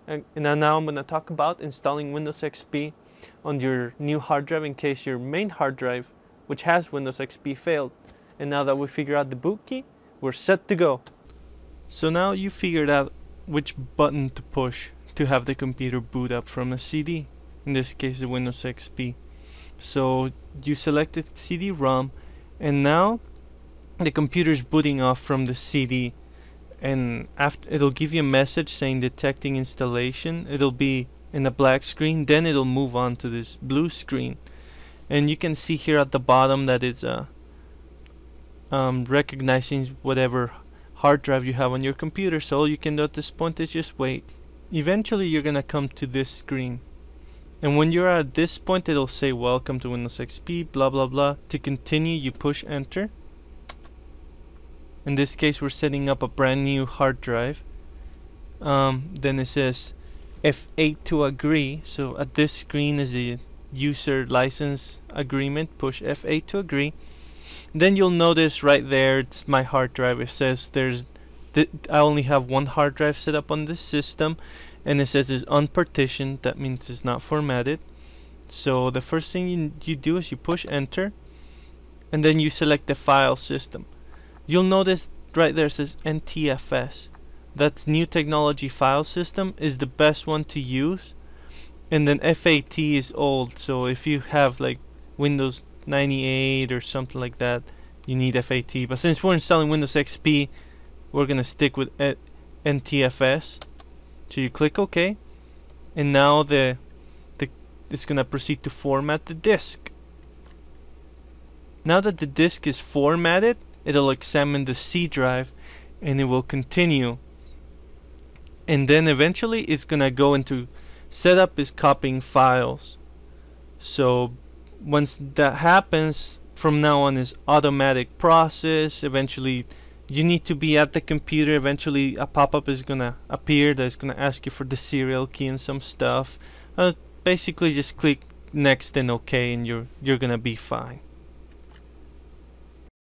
And now I'm going to talk about installing Windows XP on your new hard drive in case your main hard drive, which has Windows XP, failed. And now that we figured out the boot key, we're set to go. So now you figured out which button to push to have the computer boot up from a CD, in this case the Windows XP. So you selected CD-ROM, and now the computer is booting off from the CD, and after it'll give you a message saying detecting installation. It'll be in a black screen, then it'll move on to this blue screen, and you can see here at the bottom that it's recognizing whatever hard drive you have on your computer. So all you can do at this point is just wait. Eventually you're gonna come to this screen, and when you're at this point it'll say welcome to Windows XP, blah blah blah. To continue, you push enter. In this case we're setting up a brand new hard drive. Then it says F8 to agree. So at this screen is the user license agreement. Push F8 to agree. Then you'll notice right there it's my hard drive. It says I only have one hard drive set up on this system, and it says it's unpartitioned. That means it's not formatted. So the first thing you do is you push enter, and then you select the file system. You'll notice right there it says NTFS. That's New Technology File System, is the best one to use. And then FAT is old, so if you have like Windows 98 or something like that, you need FAT. But since we're installing Windows XP, we're gonna stick with NTFS. So you click OK, and now it's gonna proceed to format the disk. Now that the disk is formatted, it'll examine the C drive, and it will continue. And then eventually it's gonna go into setup is copying files. So once that happens, from now on is automatic process. Eventually you need to be at the computer. Eventually a pop-up is gonna appear that's gonna ask you for the serial key and some stuff. Basically just click next and OK, and you're gonna be fine.